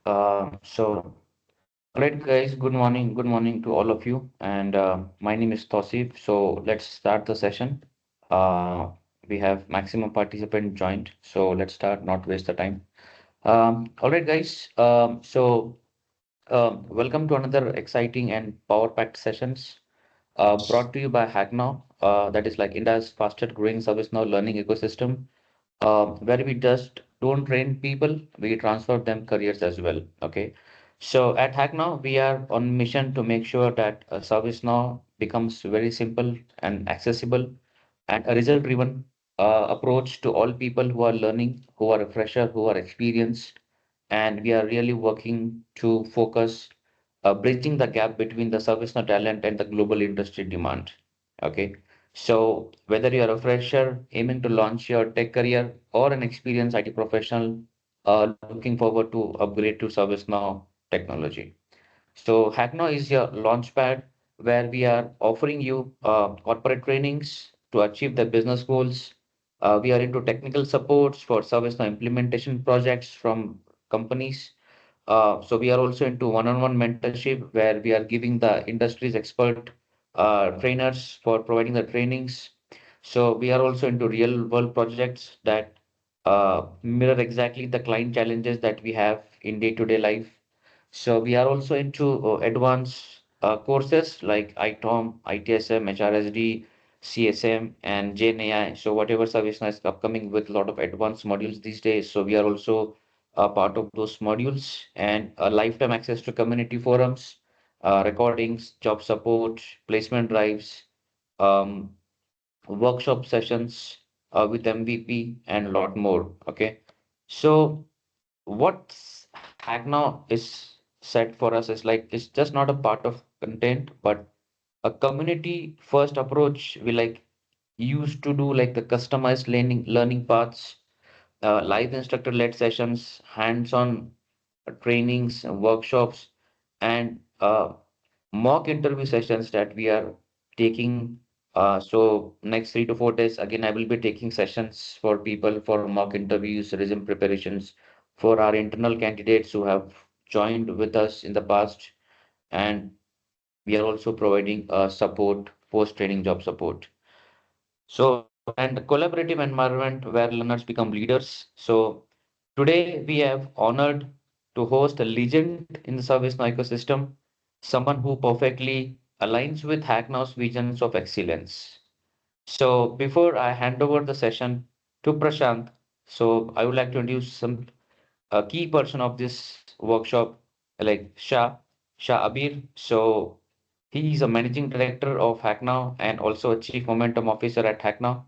So, all right, guys, good morning to all of you. And my name is Tosif. So, let's start the session. Uh, we have maximum participant joined. So, let's start, not waste the time. All right, guys. Welcome to another exciting and power-packed sessions brought to you by HackNow. That is like India's fastest growing service now learning ecosystem where we just don't train people, we transfer them careers as well. Okay. So at HackNow, we are on mission to make sure that a service now becomes very simple and accessible and a result-driven approach to all people who are learning, who are a fresher, who are experienced, and we are really working to focus bridging the gap between the ServiceNow talent and the global industry demand. Okay, so whether you are a fresher aiming to launch your tech career or an experienced IT professional looking forward to upgrade to ServiceNow technology. So Hacknow is your launchpad where we are offering you corporate trainings to achieve the business goals. We are into technical supports for ServiceNow implementation projects from companies. So we are also into one-on-one mentorship where we are giving the industry's expert trainers for providing the trainings. So we are also into real-world projects that mirror exactly the client challenges that we have in day-to-day life. So we are also into advanced courses like ITOM, ITSM, HRSD, CSM, and GenAI. So whatever service now is upcoming with a lot of advanced modules these days. So we are also a part of those modules and lifetime access to community forums, recordings, job support, placement drives, um, workshop sessions with MVP, and a lot more. Okay. So what Hacknow is set for us is like it's just not a part of content, but a community first approach. We like used to do like the customized learning paths, live instructor led sessions, hands-on trainings, workshops, and mock interview sessions that we are taking. So next 3 to 4 days, again, I will be taking sessions for people for mock interviews, resume preparations for our internal candidates who have joined with us in the past. And we are also providing support, post-training job support. So, and collaborative environment where learners become leaders. So today we have honored to host a legend in the ServiceNow ecosystem, someone who perfectly aligns with Hacknow's visions of excellence. So before I hand over the session to Prashant, so I would like to introduce some a key person of this workshop, like Shah Abir. So he is a managing director of Hacknow and also a chief momentum officer at Hacknow.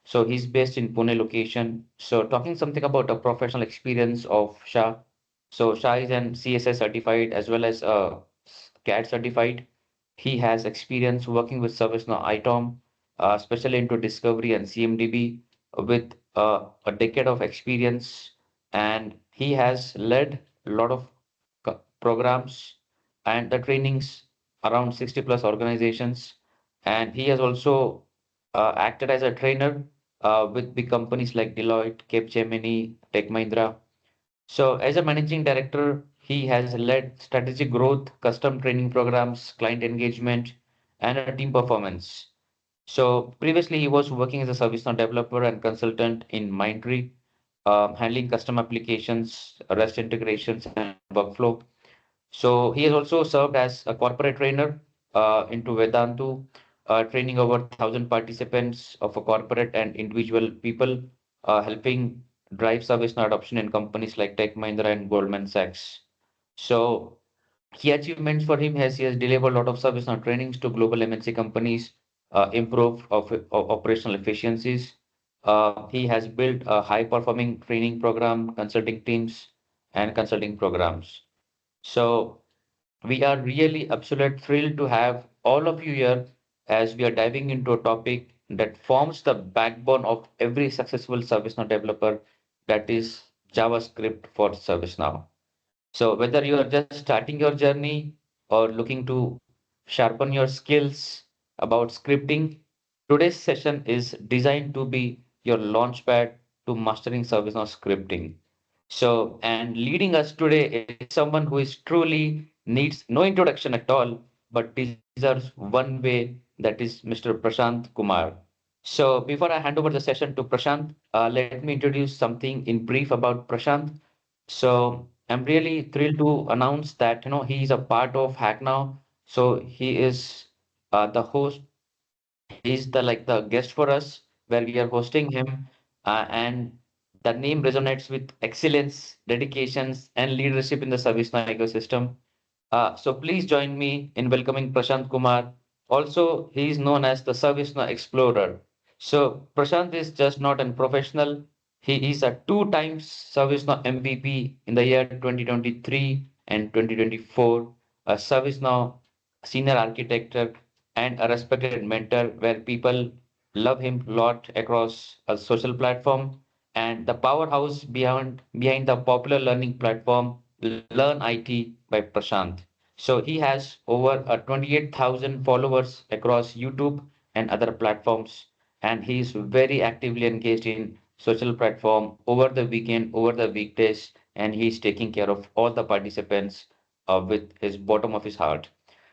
So he's based in Pune location. So talking something about the professional experience of Shah. So Shah is an CSS certified as well as CAD certified. He has experience working with ServiceNow ITOM, especially into discovery and CMDB with a decade of experience, and he has led a lot of programs and the trainings around 60 plus organizations, and he has also acted as a trainer with big companies like Deloitte, Capgemini, Tech Mahindra. So as a managing director, he has led strategic growth, custom training programs, client engagement, and a team performance. So previously, he was working as a ServiceNow developer and consultant in Mindtree, handling custom applications, REST integrations, and workflow. So he has also served as a corporate trainer into Vedantu, training over 1,000 participants of a corporate and individual people, helping drive ServiceNow adoption in companies like Tech Mahindra and Goldman Sachs. So key achievements for him has he has delivered a lot of service now trainings to global MNC companies, improve of operational efficiencies. He has built a high performing training program, consulting teams, and consulting programs. So we are really absolute thrilled to have all of you here as we are diving into a topic that forms the backbone of every successful ServiceNow developer, that is JavaScript for ServiceNow. So whether you are just starting your journey or looking to sharpen your skills about scripting, today's session is designed to be your launchpad to mastering ServiceNow scripting. So, and leading us today is someone who is truly needs no introduction at all, but deserves one way, that is Mr. Prashant Kumar. So, before I hand over the session to Prashant, let me introduce something in brief about Prashant. So, I'm really thrilled to announce that he is a part of HackNow. So, he is the host. He's the guest for us, where we are hosting him, and the name resonates with excellence, dedications, and leadership in the ServiceNow ecosystem. So please join me in welcoming Prashant Kumar. Also, he is known as the ServiceNow Explorer. So Prashant is just not a professional. He is a two times ServiceNow MVP in the year 2023 and 2024, a ServiceNow senior architect and a respected mentor where people love him a lot across a social platform, and the powerhouse behind the popular learning platform Learn IT by Prashant. So he has over 28,000 followers across YouTube and other platforms, and he is very actively engaged in social platform over the weekend, over the weekdays, and he is taking care of all the participants with his bottom of his heart.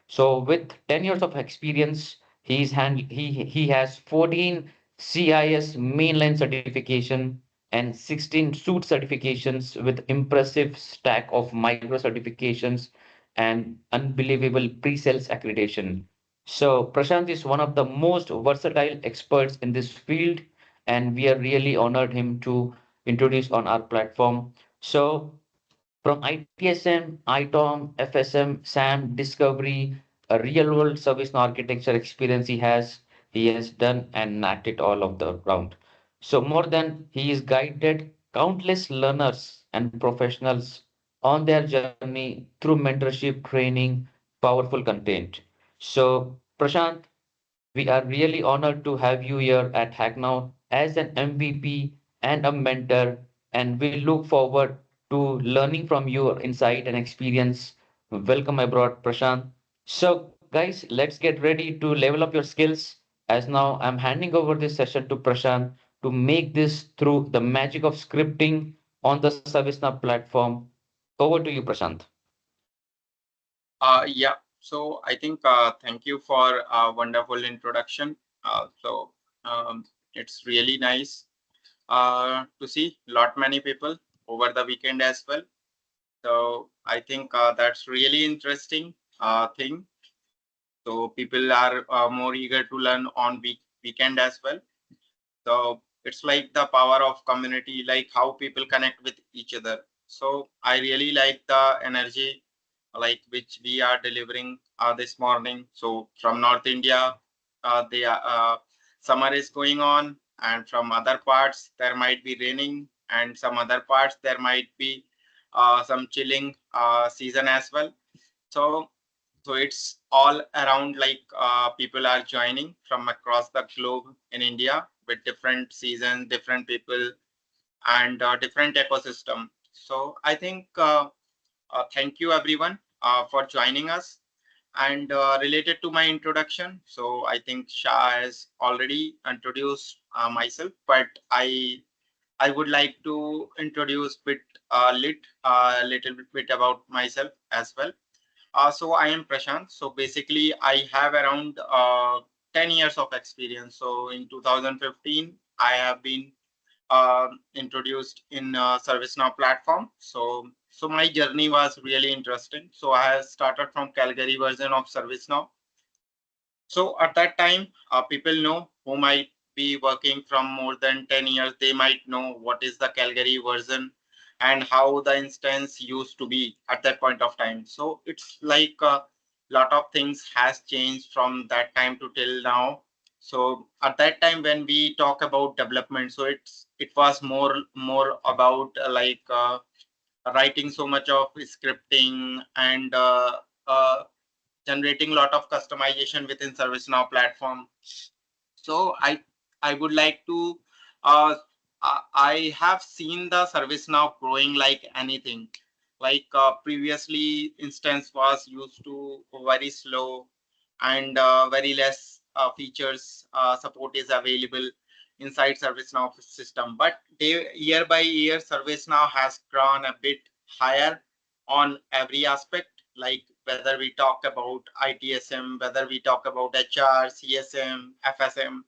So with 10 years of experience, he has 14 CIS mainline certification and 16 suite certifications with impressive stack of micro certifications and unbelievable pre-sales accreditation. So Prashant is one of the most versatile experts in this field, and we are really honored him to introduce on our platform. So from ITSM, ITOM, FSM, SAM, Discovery, a real-world service and architecture experience he has done and knacked it all of the round. So more than he is guided countless learners and professionals on their journey through mentorship, training, powerful content. So Prashant, we are really honored to have you here at HackNow as an MVP and a mentor, and we look forward to learning from your insight and experience. Welcome abroad, Prashant. So, guys, let's get ready to level up your skills. As now I'm handing over this session to Prashant to make this through the magic of scripting on the ServiceNow platform. Over to you, Prashant. Yeah, so I think thank you for a wonderful introduction. So it's really nice to see lot many people over the weekend as well. So I think that's really interesting thing. So people are more eager to learn on weekend as well. So it's like the power of community, like how people connect with each other. So I really like the energy like which we are delivering this morning. So from North India, the summer is going on, and from other parts there might be raining, and some other parts there might be some chilling season as well. So so it's all around like people are joining from across the globe in India with different seasons, different people, and different ecosystem. So I think thank you everyone for joining us. And related to my introduction, so I think Shah has already introduced myself, but I would like to introduce little bit about myself as well. So I am Prashant. So basically, I have around 10 years of experience. So in 2015, I have been introduced in ServiceNow platform. So my journey was really interesting. So I have started from Calgary version of ServiceNow. So at that time, people know who might be working from more than 10 years. They might know what is the Calgary version and how the instance used to be at that point of time. So it's like a lot of things has changed from that time to till now. So at that time when we talk about development, so it was more about writing so much of scripting and generating a lot of customization within ServiceNow platform. So I would like to uh, I have seen the ServiceNow growing like anything. Like previously, instance was used to very slow and very less features support is available. inside ServiceNow system. But year by year, ServiceNow has grown a bit higher on every aspect, like whether we talk about ITSM, whether we talk about HR, CSM, FSM,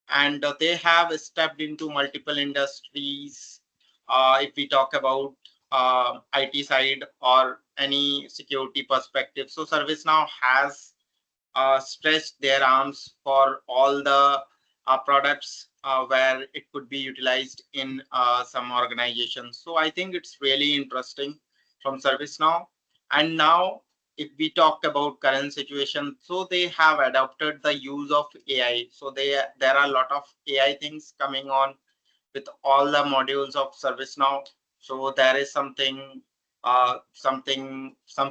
and they have stepped into multiple industries. If we talk about IT side or any security perspective, so ServiceNow has stretched their arms for all the products where it could be utilized in some organizations. So I think it's really interesting from ServiceNow. And now, if we talk about current situation, so they have adopted the use of AI. So there are a lot of AI things coming on with all the modules of ServiceNow. So there is some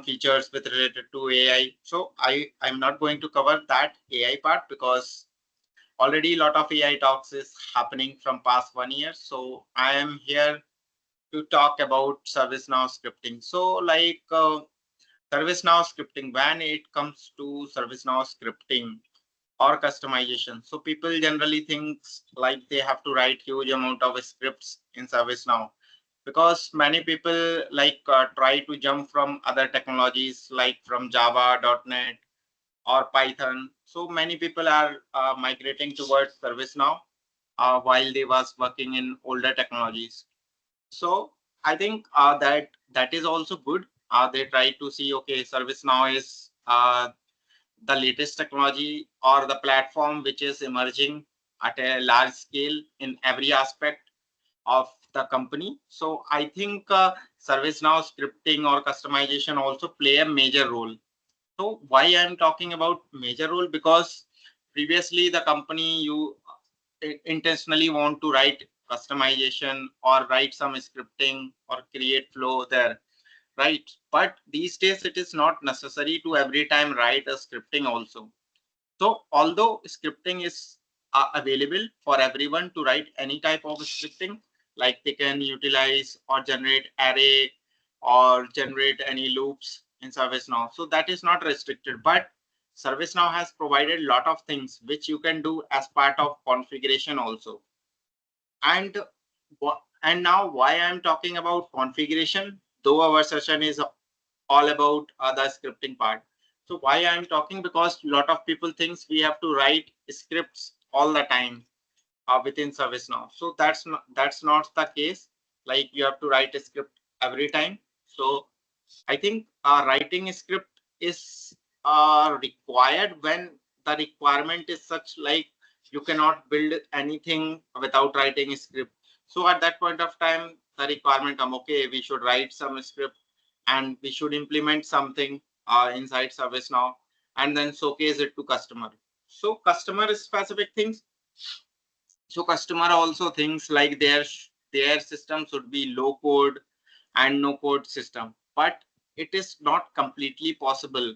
features with related to AI. So I'm not going to cover that AI part because already a lot of AI talks is happening from past 1 year. So I am here to talk about ServiceNow scripting. So like ServiceNow scripting, when it comes to ServiceNow scripting or customization, so people generally think like they have to write huge amount of scripts in ServiceNow, because many people like try to jump from other technologies like from Java, .NET or Python. So many people are migrating towards ServiceNow while they was working in older technologies. So I think that is also good. They try to see, okay, ServiceNow is the latest technology or the platform which is emerging at a large scale in every aspect of the company. So I think ServiceNow scripting or customization also play a major role. So why I'm talking about major role? Because previously the company you intentionally want to write customization or write some scripting or create flow there, right? But these days it is not necessary to every time write a scripting also. So although scripting is available for everyone to write any type of scripting, like they can utilize or generate array or generate any loops in ServiceNow. So that is not restricted, but ServiceNow has provided a lot of things which you can do as part of configuration also. And now why I'm talking about configuration, though our session is all about the scripting part. So why I'm talking, because a lot of people thinks we have to write scripts all the time within ServiceNow. So that's not the case. Like you have to write a script every time. So I think writing a script is required when the requirement is such like you cannot build anything without writing a script. So at that point of time, the requirement come, okay, we should write some script and we should implement something inside ServiceNow and then showcase it to customer. So customer specific things. So customer also thinks like their system should be low code and no code system, but it is not completely possible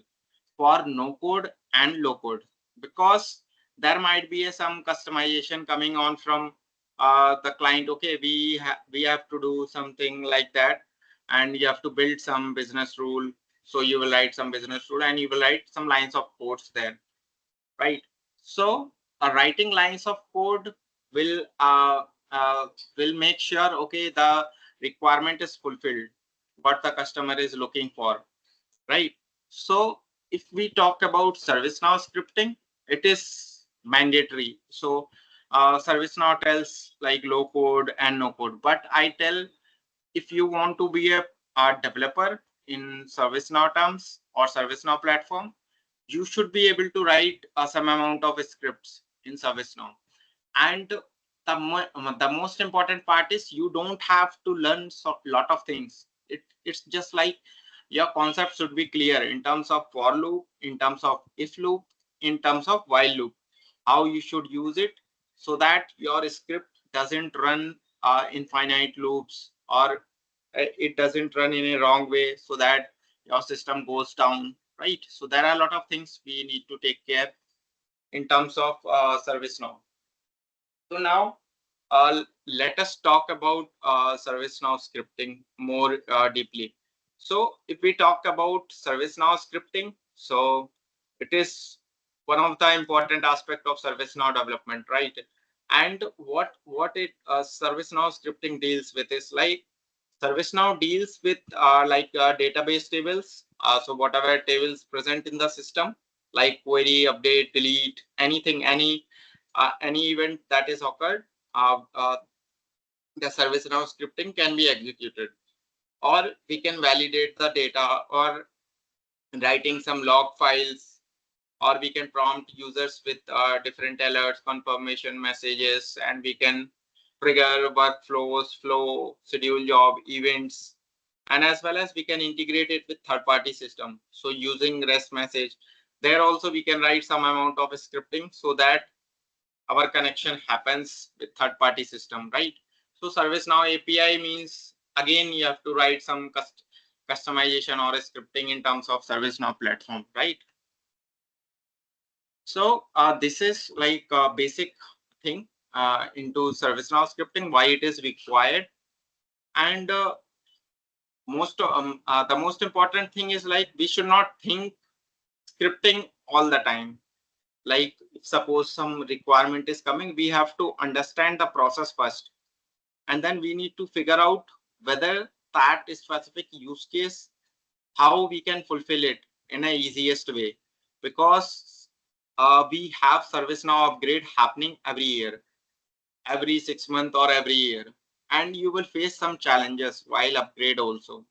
for no code and low code, because there might be some customization coming on from the client. Okay, we have to do something like that, and you have to build some business rule. So you will write some business rule and you will write some lines of codes there, right? So writing lines of code will uh, uh, will make sure, okay, the requirement is fulfilled what the customer is looking for, right? So if we talk about ServiceNow scripting, it is mandatory. So ServiceNow tells like low code and no code, but I tell, if you want to be a developer in ServiceNow terms or ServiceNow platform, you should be able to write some amount of scripts in ServiceNow. And the most important part is you don't have to learn a lot of things. It's just like your concept should be clear in terms of for loop, in terms of if loop, in terms of while loop, how you should use it so that your script doesn't run infinite loops, or it doesn't run in a wrong way so that your system goes down, right? So there are a lot of things we need to take care in terms of ServiceNow. So now let us talk about ServiceNow scripting more deeply. So if we talk about ServiceNow scripting, so it is one of the important aspect of ServiceNow development, right? And what it ServiceNow scripting deals with is like ServiceNow deals with database tables. So whatever tables present in the system, like query, update, delete, anything, any event that is occurred, uh, uh, the ServiceNow scripting can be executed, or we can validate the data, or writing some log files, or we can prompt users with different alerts, confirmation messages, and we can trigger workflows, flow, schedule job, events, and as well as we can integrate it with third-party system. So using REST message, there also we can write some amount of scripting so that our connection happens with third-party system, right? So ServiceNow API means again you have to write some customization or scripting in terms of ServiceNow platform, right? So this is like a basic thing into ServiceNow scripting, why it is required, and the most important thing is like we should not think scripting all the time. Like if suppose some requirement is coming, we have to understand the process first, and then we need to figure out whether that specific use case, how we can fulfill it in a easiest way, because we have ServiceNow upgrade happening every year, every 6 months or every year, and you will face some challenges while upgrade also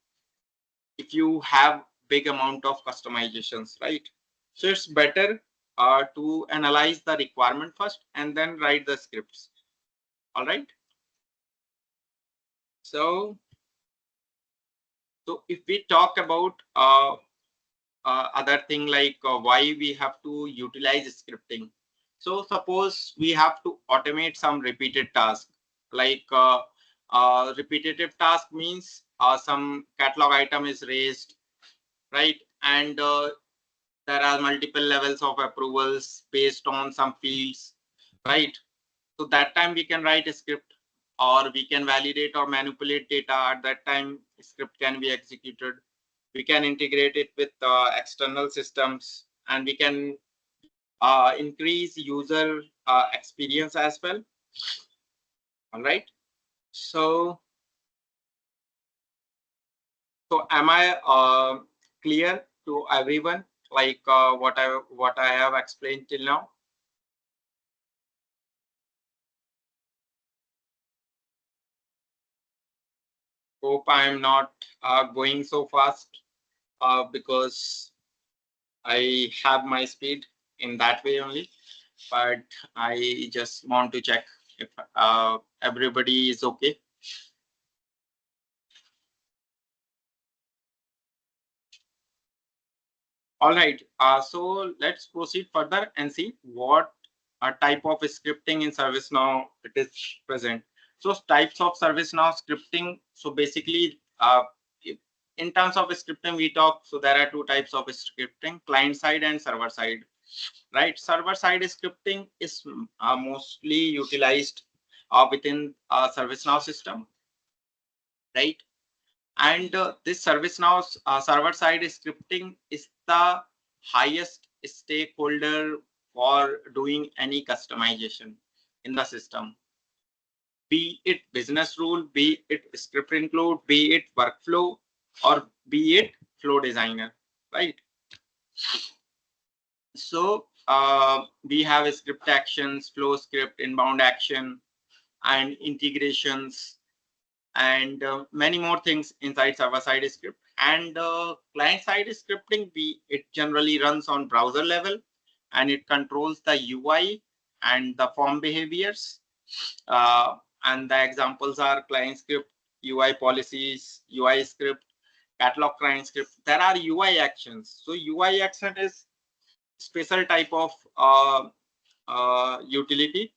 if you have big amount of customizations, right? So it's better to analyze the requirement first and then write the scripts. All right. So if we talk about other thing like why we have to utilize scripting. So suppose we have to automate some repeated task, like repetitive task means some catalog item is raised, right? And there are multiple levels of approvals based on some fields, right? So that time we can write a script, or we can validate or manipulate data. At that time, script can be executed. We can integrate it with external systems, and we can increase user experience as well. All right. So am I clear to everyone? Like what I have explained till now? Hope I am not going so fast because I have my speed in that way only. But I just want to check if everybody is okay. All right. So let's proceed further and see what type of scripting in ServiceNow it is present. So types of ServiceNow scripting. So basically, in terms of scripting, we talk. So there are two types of scripting: client side and server side. Right. Server side scripting is mostly utilized within ServiceNow system, right? And this ServiceNow server side scripting is the highest stakeholder for doing any customization in the system, be it business rule, be it script include, be it workflow, or be it flow designer, right? So we have script actions, flow script, inbound action, and integrations, and many more things inside server-side script. And client-side scripting, it generally runs on browser level, and it controls the UI and the form behaviors. And the examples are client script, UI policies, UI script, catalog client script. There are UI actions. So UI action is special type of utility,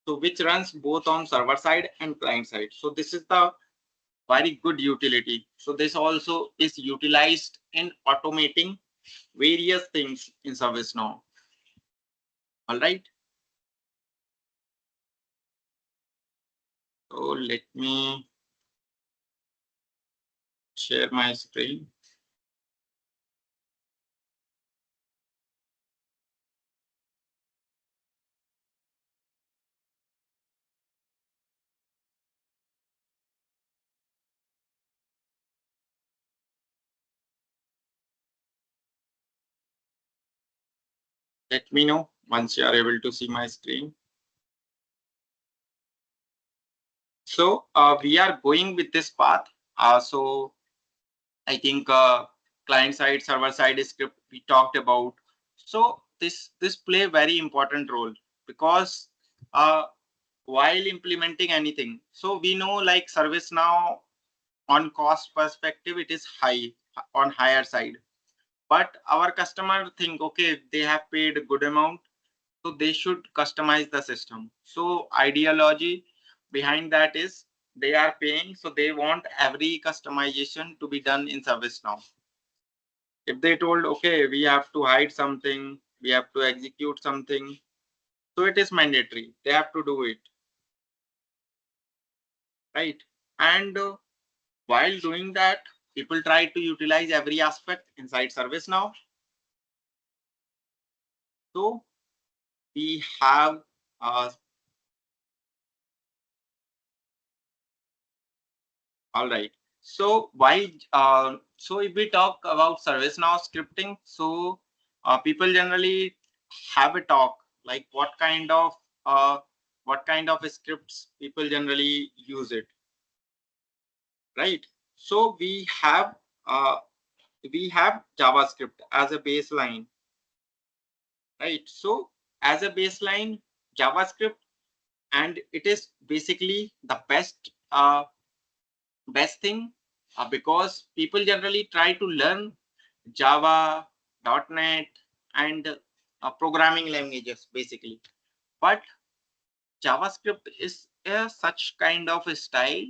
so which runs both on server side and client side. So this is the very good utility. So this also is utilized in automating various things in ServiceNow. All right. So let me share my screen. Let me know once you are able to see my screen. So we are going with this path. So I think client side, server side script we talked about. So this play very important role because while implementing anything, so we know like ServiceNow on cost perspective it is high on higher side, but our customer think okay they have paid a good amount, so they should customize the system. So ideology behind that is they are paying, so they want every customization to be done in ServiceNow. If they told okay we have to hide something, we have to execute something, so it is mandatory, they have to do it, right? And while doing that, people try to utilize every aspect inside ServiceNow. So we have all right. So why? So if we talk about ServiceNow scripting, so people generally have a talk like what kind of scripts people generally use it, right? So uh, we have JavaScript as a baseline, right? So as a baseline, JavaScript, and it is basically the best thing because people generally try to learn Java, .NET, and programming languages basically. But JavaScript is a such kind of a style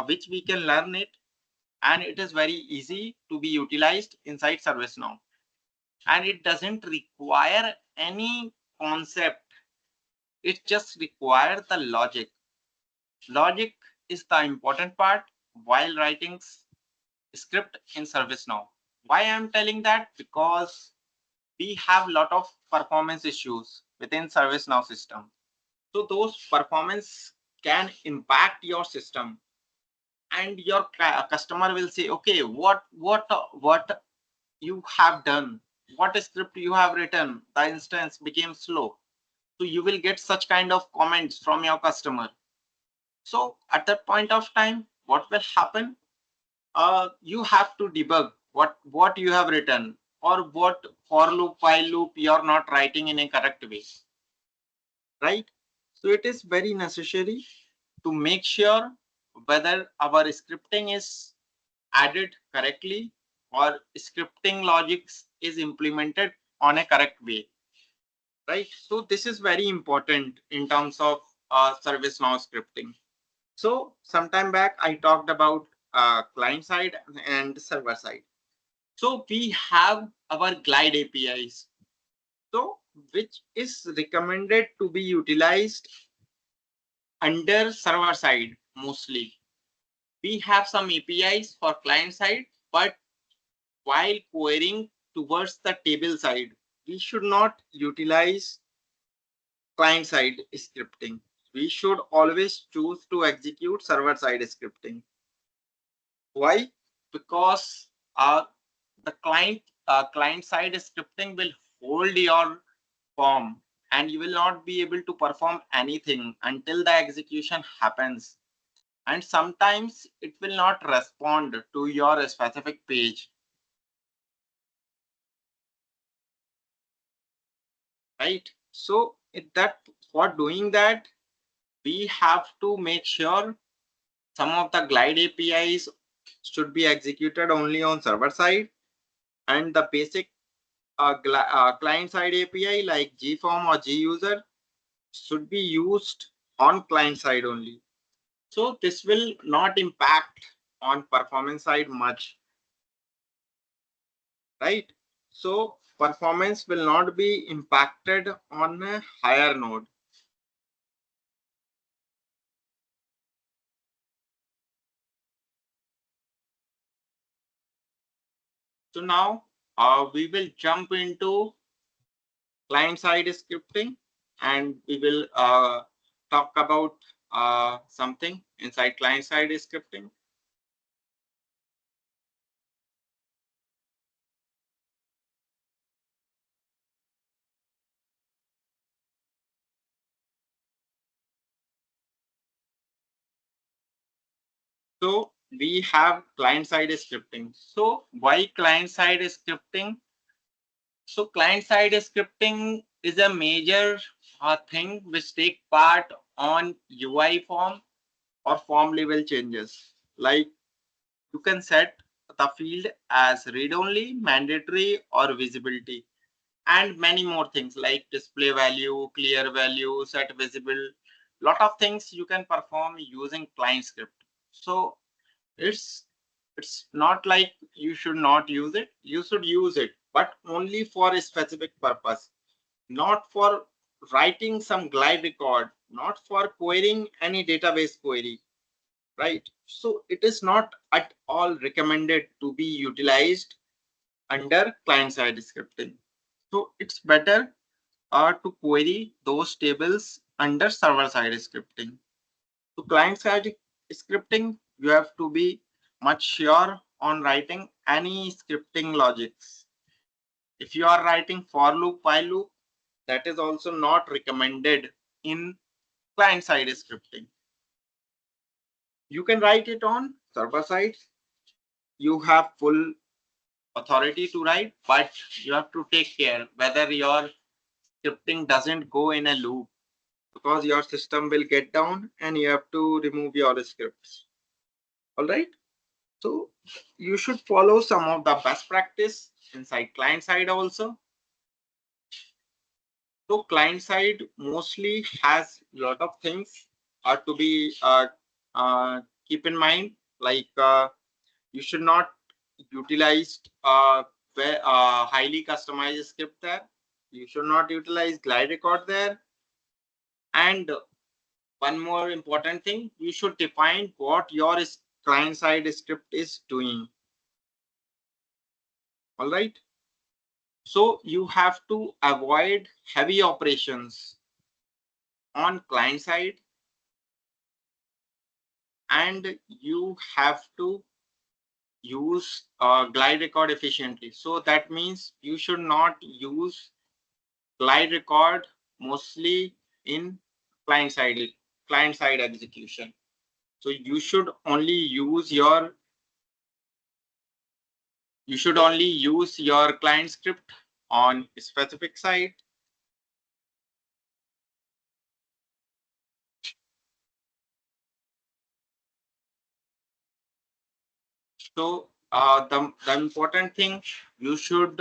which we can learn it, and it is very easy to be utilized inside ServiceNow. And it doesn't require any concept. It just requires the logic. Logic is the important part while writing script in ServiceNow. Why I'm telling that? Because we have a lot of performance issues within ServiceNow system. So those performance can impact your system, and your customer will say, okay, what you have done, what script you have written, the instance became slow. So you will get such kind of comments from your customer. So at that point of time, what will happen? You have to debug what you have written, or what for loop while loop you are not writing in a correct way, right? So it is very necessary to make sure whether our scripting is added correctly or scripting logics is implemented on a correct way, right? So this is very important in terms of ServiceNow scripting. So sometime back I talked about client side and server side. So we have our glide APIs, so which is recommended to be utilized under server side mostly. We have some APIs for client side, but while querying towards the table side, we should not utilize client side scripting. We should always choose to execute server side scripting. Why? Because the client side scripting will hold your form, and you will not be able to perform anything until the execution happens. And sometimes it will not respond to your specific page, right? So for doing that, we have to make sure some of the glide APIs should be executed only on server side, and the basic client side API like gform or guser should be used on client side only. So this will not impact on performance side much, right? So performance will not be impacted on a higher node. So now we will jump into client side scripting, and we will talk about something inside client side scripting. So we have client-side scripting. So why client-side scripting? So client-side scripting is a major thing which take part on UI form or form level changes. Like you can set the field as read-only, mandatory, or visibility, and many more things like display value, clear value, set visible. Lot of things you can perform using client script. So it's it's not like you should not use it. You should use it, but only for a specific purpose, not for writing some glide record, not for querying any database query, right? So it is not at all recommended to be utilized under client-side scripting. So it's better to query those tables under server-side scripting. So client-side scripting, you have to be much sure on writing any scripting logics. If you are writing for loop, while loop, that is also not recommended in client-side scripting. You can write it on server side. You have full authority to write, but you have to take care whether your scripting doesn't go in a loop, because your system will get down and you have to remove your scripts. All right. So you should follow some of the best practice inside client side also. So client side mostly has a lot of things to be keep in mind. Like you should not utilize highly customized script there. You should not utilize glide record there. And one more important thing, you should define what your client side script is doing. All right. So you have to avoid heavy operations on client side, and you have to use glide record efficiently. So that means you should not use glide record mostly in client side execution. So you should only use your client script on a specific site. So the important thing, you should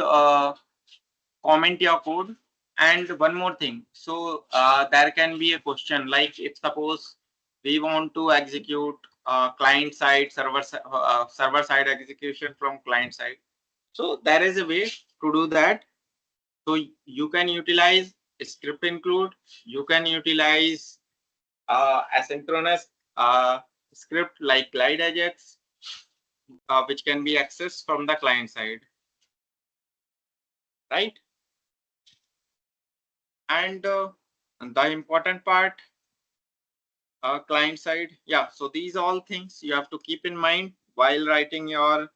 comment your code. And one more thing, so there can be a question like, if suppose we want to execute client side server side execution from client side, so there is a way to do that. So you can utilize script include, you can utilize asynchronous script like glide ajax, which can be accessed from the client side, right? And the important part, client side, yeah, so these all things you have to keep in mind while writing your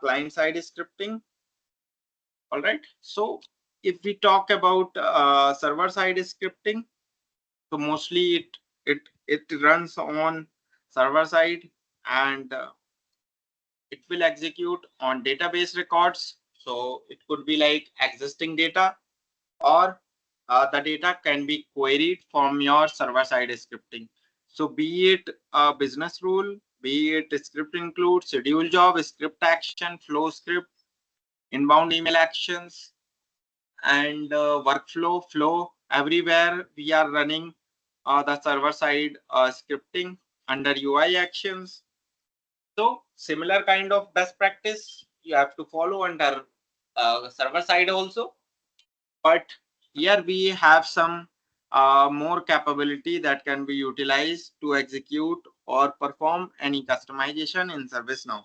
client side scripting. All right, so if we talk about server side scripting, so mostly it runs on server side, and it will execute on database records. So it could be like existing data, or the data can be queried from your server side scripting. So be it a business rule, be it script include, schedule job, script action, flow script, inbound email actions, and workflow flow, everywhere we are running the server side scripting under UI actions. So similar kind of best practice you have to follow under server side also. But here we have some more capability that can be utilized to execute or perform any customization in ServiceNow.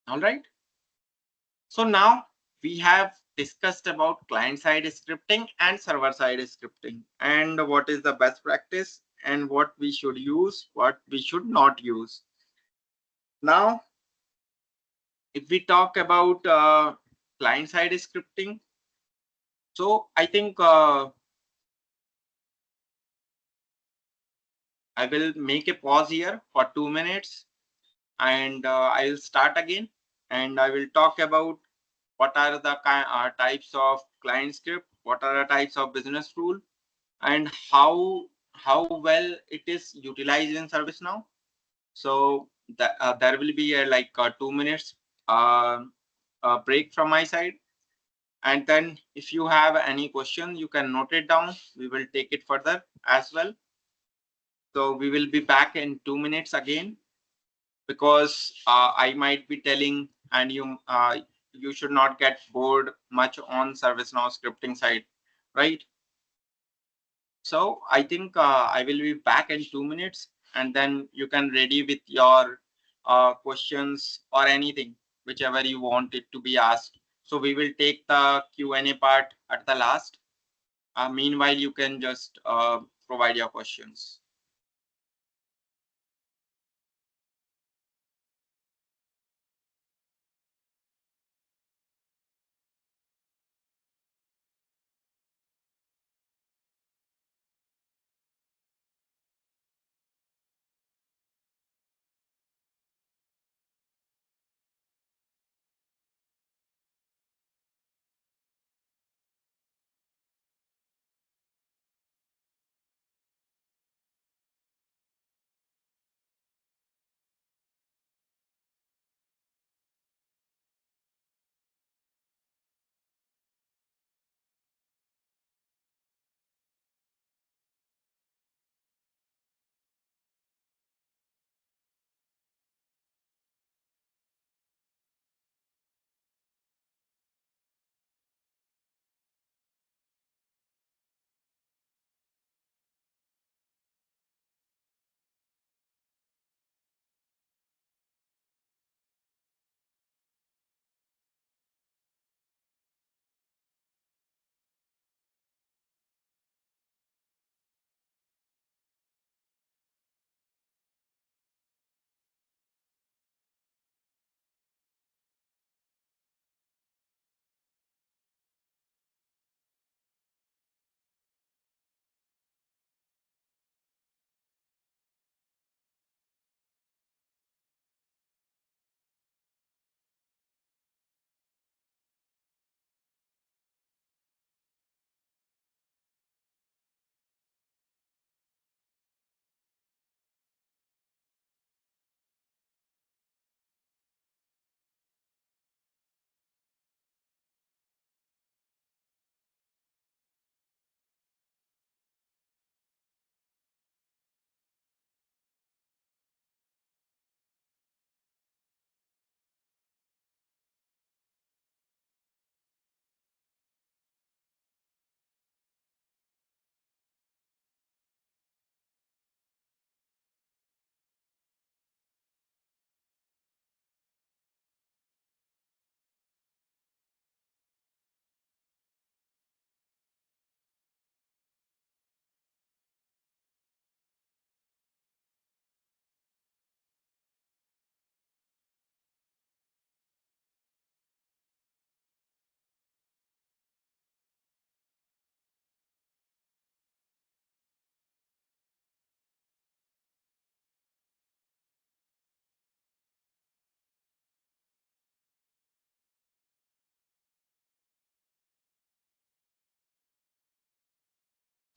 All right. So now we have discussed about client-side scripting and server-side scripting, and what is the best practice and what we should use, what we should not use. Now, if we talk about client-side scripting, so I think I will make a pause here for 2 minutes, and I will start again, and I will talk about what are the types of client script, what are the types of business rule, and how well it is utilized in ServiceNow. So there will be a 2 minutes uh, break from my side, and then if you have any question, you can note it down. We will take it further as well. So we will be back in 2 minutes again, because I might be telling, and you should not get bored much on ServiceNow scripting side, right? So I think I will be back in 2 minutes, and then you can ready with your questions or anything, whichever you want it to be asked. So we will take the Q&A part at the last. Meanwhile, you can just provide your questions.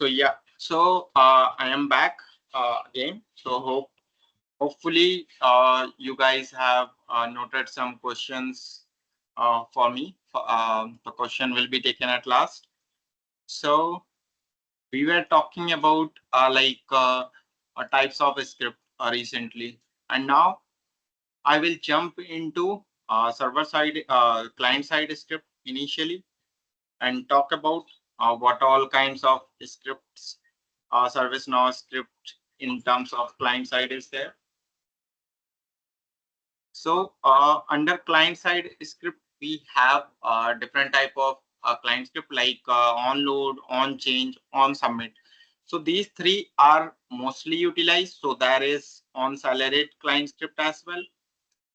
So yeah, so I am back again. So hopefully you guys have noted some questions for me. The question will be taken at last. So we were talking about types of script recently, and now I will jump into server side, client side script initially, and talk about what all kinds of scripts ServiceNow script in terms of client side is there. So under client side script, we have different type of client script like on load, on change, on submit. So these three are mostly utilized. So there is on salaried client script as well.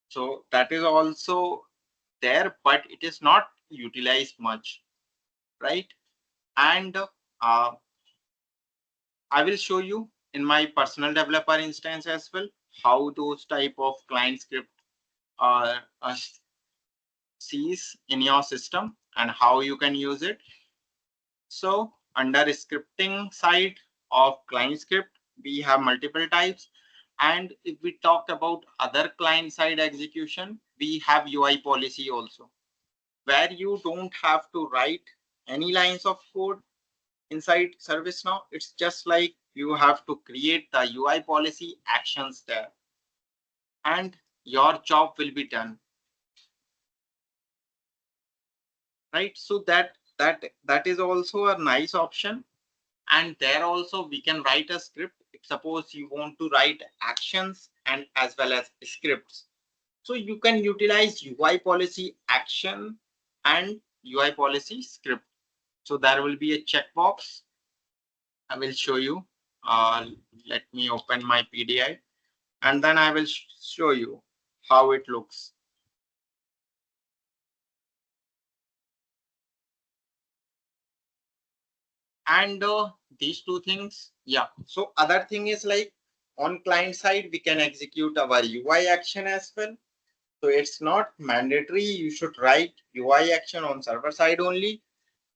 So that is also there, but it is not utilized much, right? And I will show you in my personal developer instance as well, how those type of client script are sees in your system and how you can use it. So under scripting side of client script, we have multiple types. And if we talk about other client side execution, we have UI policy also, where you don't have to write any lines of code inside ServiceNow. It's just like you have to create the UI policy actions there and your job will be done. Right. So that is also a nice option. And there also we can write a script. Suppose you want to write actions and as well as scripts. So you can utilize UI policy action and UI policy script. So there will be a checkbox. I will show you. Let me open my PDI and then I will show you how it looks. And these two things, yeah. So other thing is like on client side, we can execute our UI action as well. So it's not mandatory you should write UI action on server side only.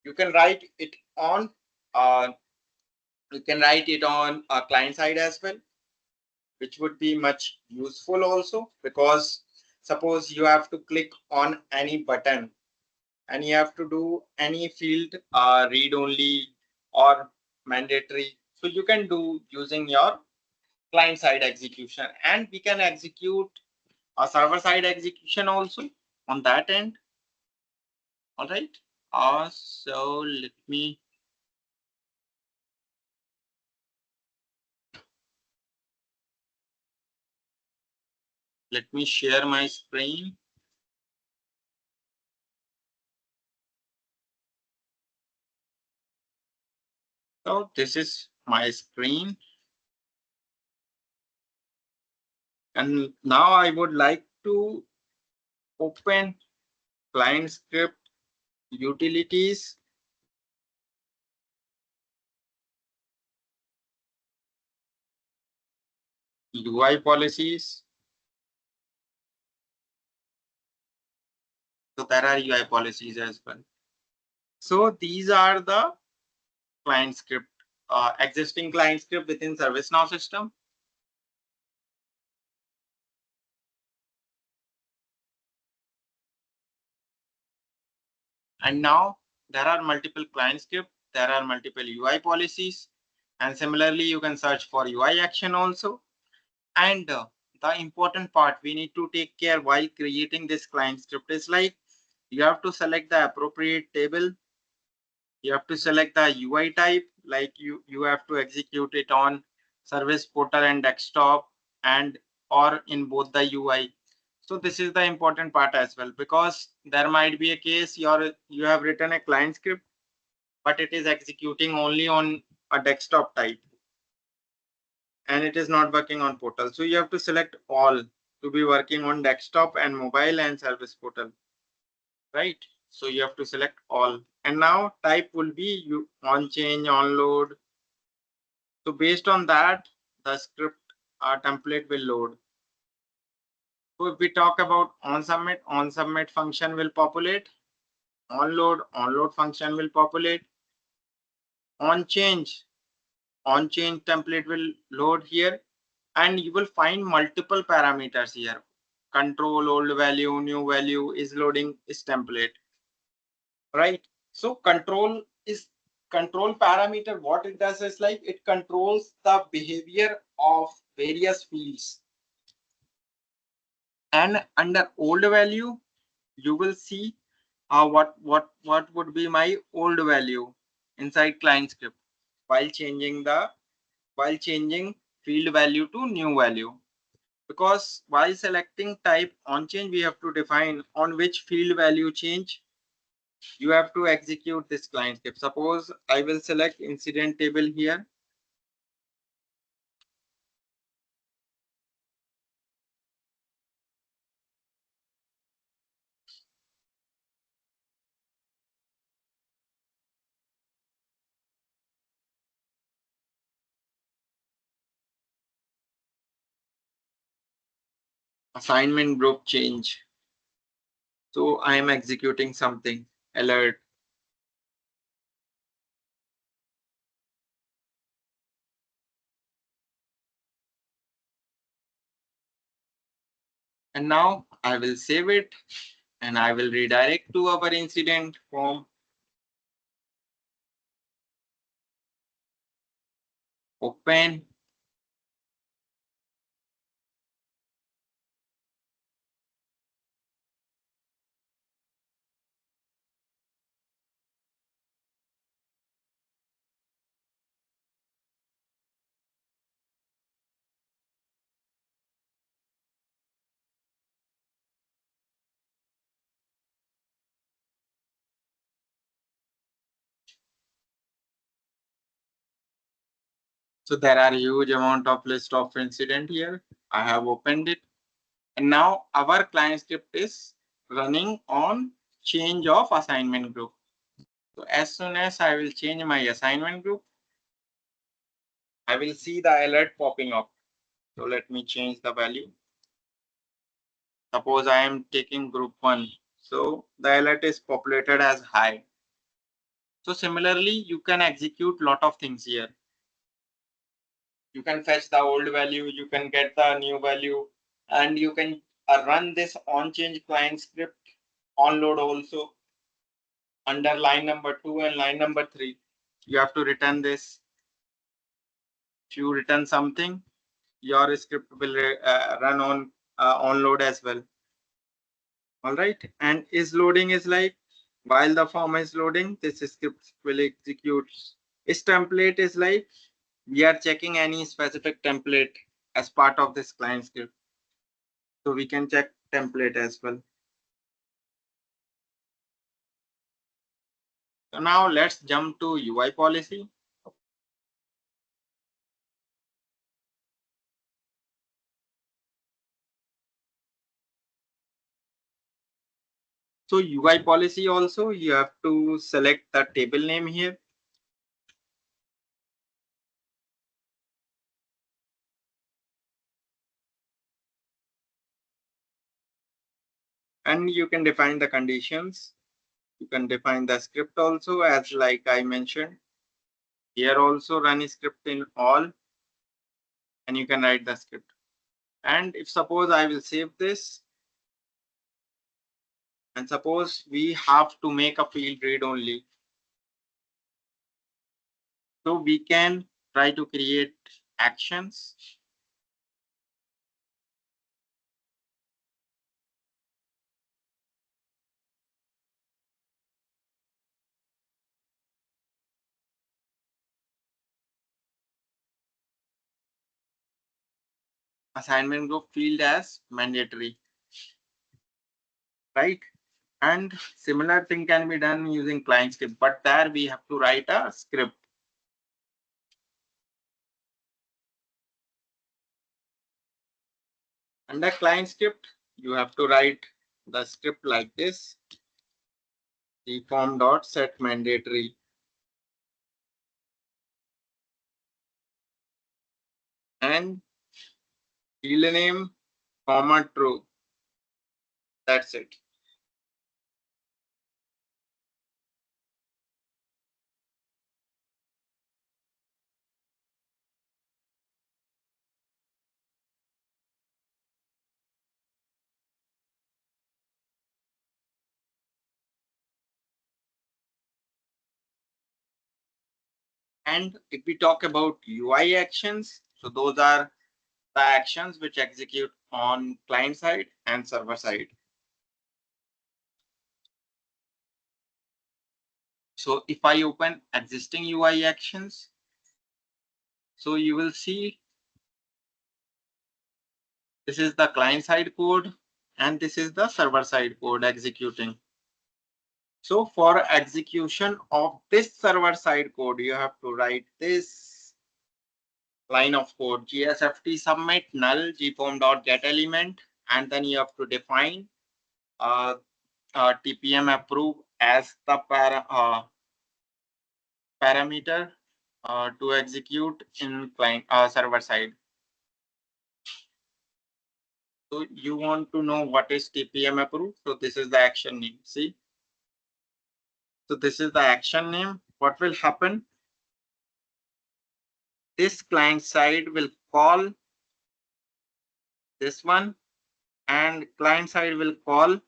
You can write it on uh, client side as well, which would be much useful also, because suppose you have to click on any button and you have to do any field read only or mandatory. So you can do using your client side execution, and we can execute a server side execution also on that end. All right. So let me share my screen. So this is my screen. And now I would like to open client script utilities. UI policies. So there are UI policies as well. So these are the client script, existing client script within ServiceNow system. And now there are multiple client script, there are multiple UI policies, and similarly you can search for UI action also. And the important part we need to take care while creating this client script is like you have to select the appropriate table. You have to select the UI type, like you have to execute it on service portal and desktop and or in both the UI. So this is the important part as well, because there might be a case you have written a client script but it is executing only on a desktop type and it is not working on portal. So you have to select all to be working on desktop and mobile and service portal, right? So you have to select all, and now type will be you on change, on load. So based on that, the script template will load. So if we talk about on submit function will populate, on load function will populate, on change template will load here, and you will find multiple parameters here. Control, old value, new value is loading is template, right? So control parameter. What it does is like it controls the behavior of various fields. And under old value, you will see what would be my old value inside client script while changing field value to new value. Because while selecting type on change, we have to define on which field value change you have to execute this client script. Suppose I will select incident table here. assignment group change. So I am executing something, alert. And now I will save it and I will redirect to our incident form. Open. So there are huge amount of list of incident here. I have opened it. And now our client script is running on change of assignment group. So as soon as I will change my assignment group, I will see the alert popping up. So let me change the value. Suppose I am taking group 1. So the alert is populated as high. So similarly, you can execute lot of things here. You can fetch the old value, you can get the new value, and you can run this on change client script on load also under line number 2 and line number 3. You have to return this. If you return something, your script will run on load as well. All right. And is loading is like while the form is loading, this script will execute. Is template is like we are checking any specific template as part of this client script. So we can check template as well. So now let's jump to UI policy. So UI policy also, you have to select the table name here. And you can define the conditions. You can define the script also as like I mentioned. Here also run script in all and you can write the script. And if suppose I will save this and suppose we have to make a field read only. So we can try to create actions. Assignment group field as mandatory, right? And similar thing can be done using client script, but there we have to write a script. Under client script, you have to write the script like this. The form dot set mandatory. And field name, comma true. That's it. And if we talk about UI actions, so those are the actions which execute on client side and server side. So if I open existing UI actions, so you will see this is the client side code and this is the server side code executing. So for execution of this server side code, you have to write this line of code gsft submit null gform.get element, and then you have to define tpm approve as the parameter to execute in client server side. So you want to know what is TPM approved. So this is the action name. See, so this is the action name. What will happen? This client side will call this one, and client side will call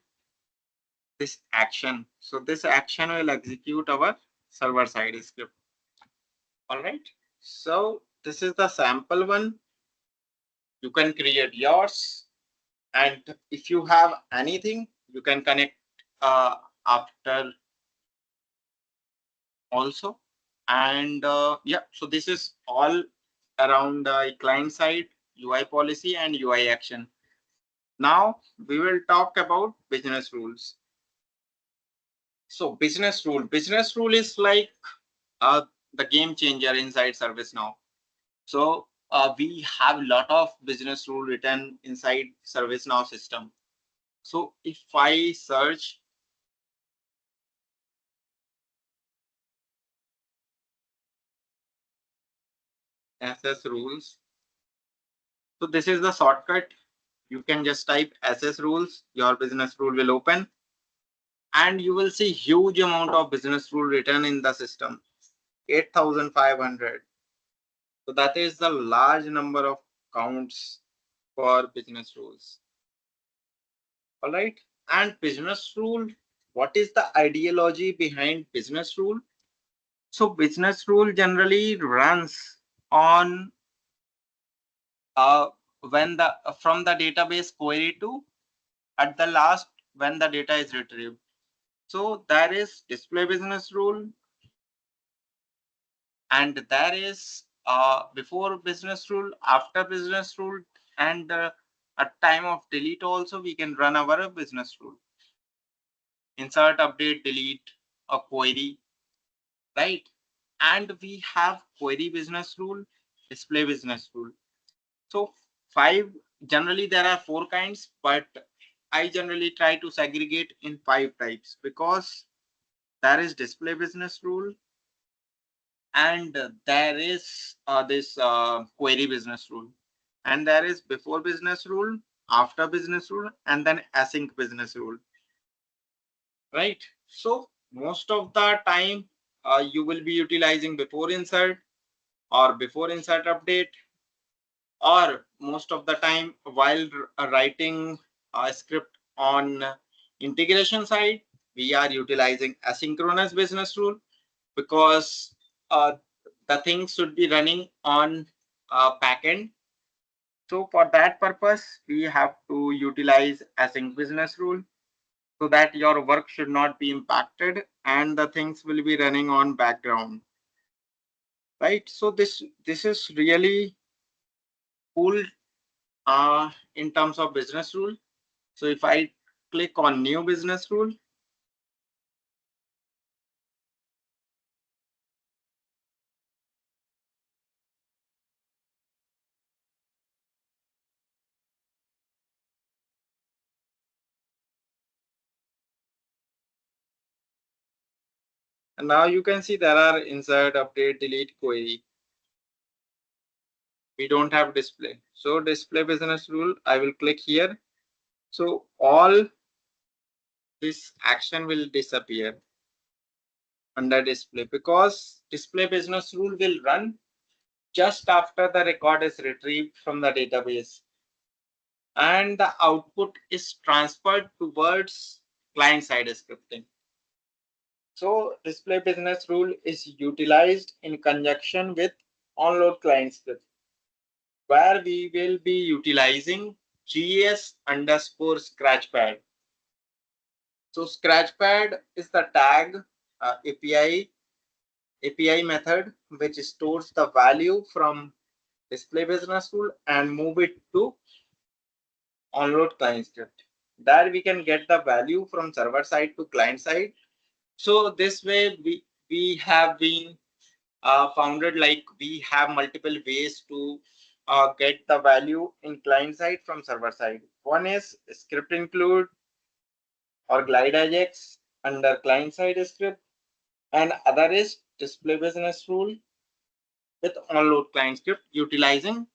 this action. So this action will execute our server side script. All right. So this is the sample one. You can create yours, and if you have anything, you can connect after also. And yeah, so this is all around client side UI policy and UI action. Now we will talk about business rules. So business rule is like the game changer inside ServiceNow. So we have a lot of business rule written inside ServiceNow system. So if I search SS rules, so this is the shortcut. You can just type SS rules, your business rule will open, and you will see huge amount of business rule written in the system, 8,500. So that is the large number of counts for business rules. All right. And business rule, what is the ideology behind business rule? So business rule generally runs on uh, when the from the database query to at the last when the data is retrieved. So there is display business rule, and there is before business rule, after business rule, and at time of delete also we can run our business rule. Insert, update, delete a query, right? And we have query business rule, display business rule. So five, generally there are four kinds, but I generally try to segregate in five types because there is display business rule, and there is this query business rule, and there is before business rule, after business rule, and then async business rule, right? So most of the time you will be utilizing before insert or before insert update, or most of the time while writing a script on integration side, we are utilizing asynchronous business rule because the things should be running on backend. So for that purpose, we have to utilize async business rule so that your work should not be impacted and the things will be running on background, right? So this is really cool in terms of business rule. So if I click on new business rule, and now you can see there are insert, update, delete, query. We don't have display. So display business rule, I will click here. So all this action will disappear under display because display business rule will run just after the record is retrieved from the database and the output is transferred towards client side scripting. So display business rule is utilized in conjunction with onload client script, where we will be utilizing gs underscore scratchpad. So scratchpad is the tag API method which stores the value from display business rule and move it to onload client script. There we can get the value from server side to client side. So this way we have been founded like we have multiple ways to get the value in client side from server side. One is script include or glide ajax under client side script, and other is display business rule with onload client script utilizing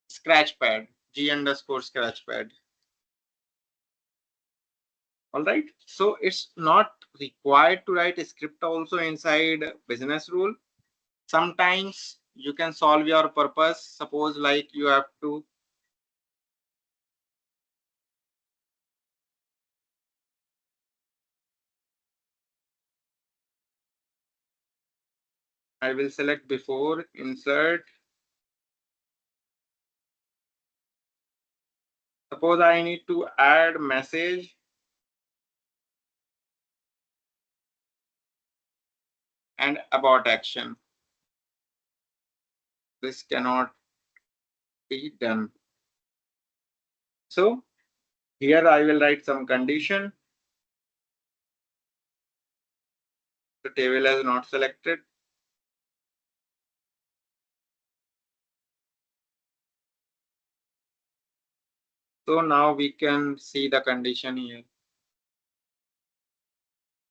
scratchpad, g underscore scratchpad. All right. So it's not required to write a script also inside business rule. Sometimes you can solve your purpose. Suppose like you have to, I will select before insert. Suppose I need to add message and about action. This cannot be done. So here I will write some condition. The table is not selected. So now we can see the condition here,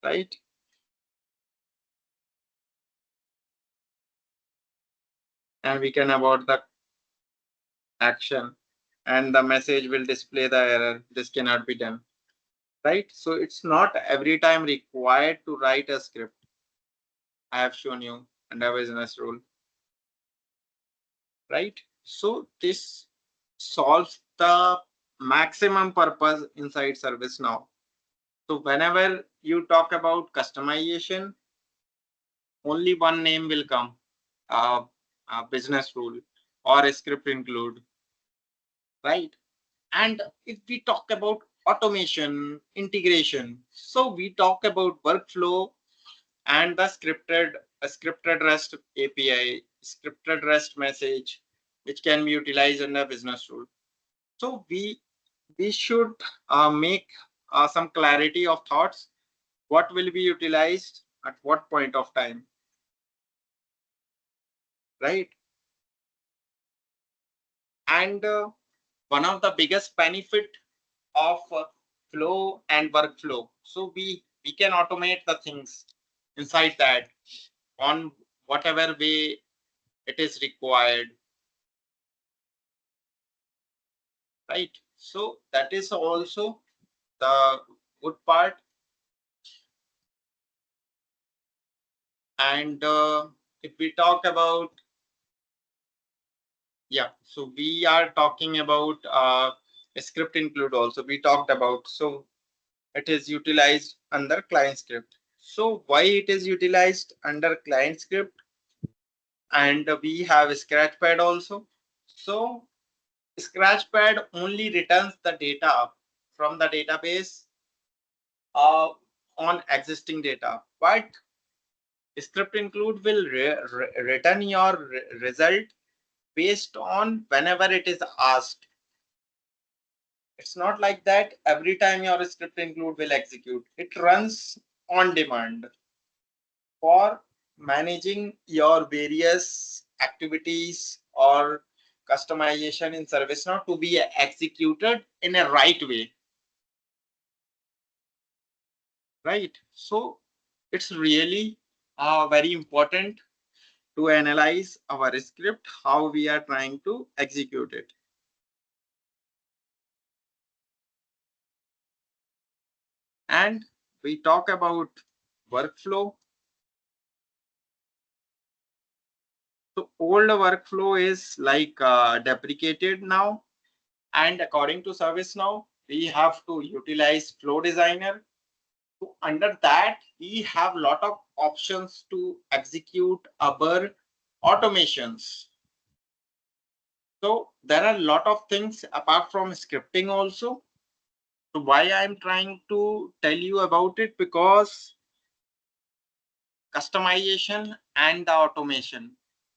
right? And we can about the action and the message will display the error. This cannot be done, right? So it's not every time required to write a script. I have shown you under business rule, right? So this solves the maximum purpose inside ServiceNow. So whenever you talk about customization, only one name will come, uh, business rule or a script include, right? And if we talk about automation, integration, so we talk about workflow and the scripted REST API, scripted REST message, which can be utilized under business rule. So we should make some clarity of thoughts. What will be utilized at what point of time, right? And one of the biggest benefit of flow and workflow. So we can automate the things inside that on whatever way it is required, right? So that is also the good part. And if we talk about, yeah, so we are talking about a script include also we talked about. So it is utilized under client script. So why it is utilized under client script? And we have scratchpad also. So scratchpad only returns the data from the database on existing data, but script include will return your result based on whenever it is asked. It's not like that every time your script include will execute. It runs on demand for managing your various activities or customization in ServiceNow to be executed in a right way, right? So it's really very important to analyze our script, how we are trying to execute it. And we talk about workflow. So old workflow is like deprecated now. And according to ServiceNow, we have to utilize Flow Designer. So under that, we have a lot of options to execute our automations. So there are a lot of things apart from scripting also. So why I'm trying to tell you about it, because customization and the automation,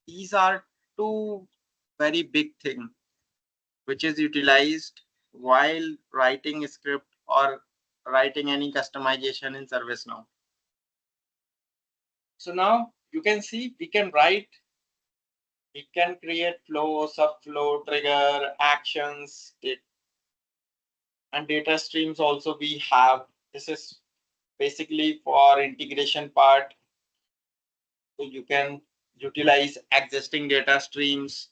these are two very big things which is utilized while writing a script or writing any customization in ServiceNow. So now you can see we can write, we can create flow, subflow, trigger, actions, and data streams also we have. This is basically for integration part. So you can utilize existing data streams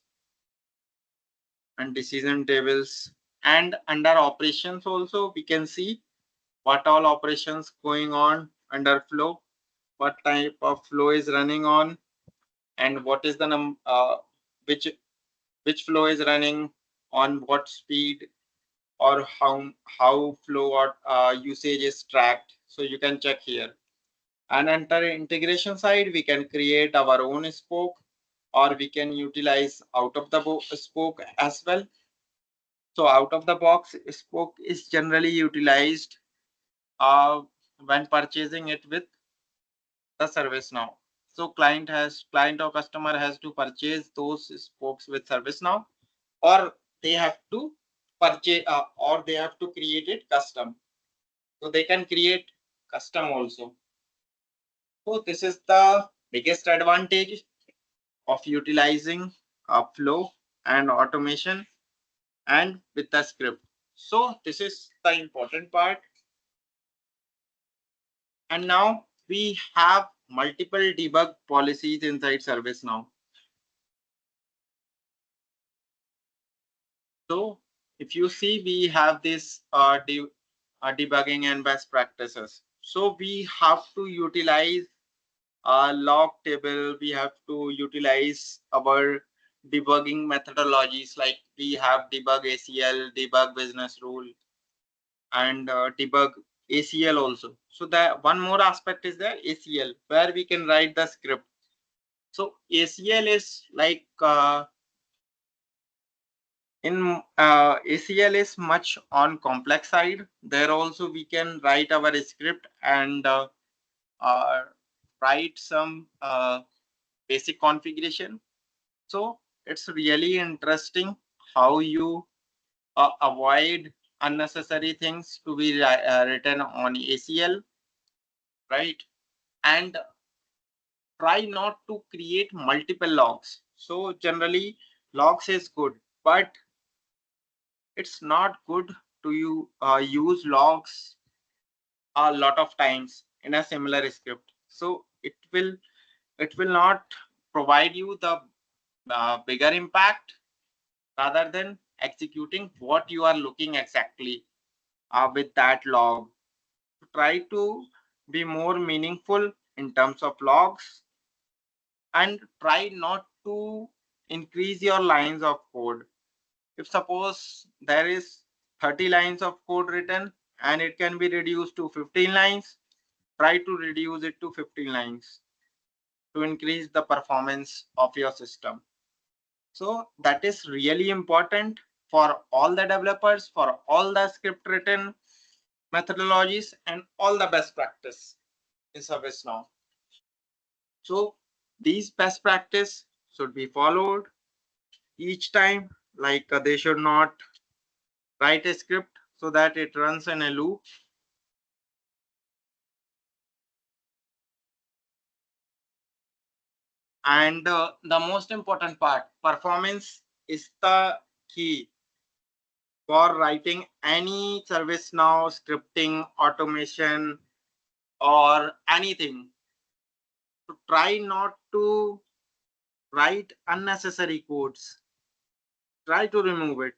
and decision tables. And under operations also we can see what all operations going on under flow, what type of flow is running on, and what is the which flow is running on what speed, or how flow or usage is tracked. So you can check here. And under integration side, we can create our own spoke, or we can utilize out of the spoke as well. So out of the box spoke is generally utilized uh, when purchasing it with the ServiceNow. So client or customer has to purchase those spokes with ServiceNow, or they have to purchase or they have to create it custom. So they can create custom also. So this is the biggest advantage of utilizing flow and automation and with the script. So this is the important part. And now we have multiple debug policies inside ServiceNow. So if you see, we have this debugging and best practices. So we have to utilize log table. We have to utilize our debugging methodologies, like we have debug ACL, debug business rule, and debug ACL also. So that one more aspect is the ACL, where we can write the script. So ACL is like in ACL is much on complex side. There also we can write our script and uh, write some basic configuration. So it's really interesting how you avoid unnecessary things to be written on ACL, right? And try not to create multiple logs. So generally logs is good, but it's not good to use logs a lot of times in a similar script. So it will not provide you the bigger impact, rather than executing what you are looking exactly with that log. Try to be more meaningful in terms of logs, and try not to increase your lines of code. If suppose there is 30 lines of code written and it can be reduced to 15 lines, try to reduce it to 15 lines to increase the performance of your system. So that is really important for all the developers, for all the script written methodologies, and all the best practice in ServiceNow. So these best practice should be followed each time. Like they should not write a script so that it runs in a loop. And the most important part, performance is the key for writing any ServiceNow scripting, automation, or anything. To try not to write unnecessary codes. Try to remove it.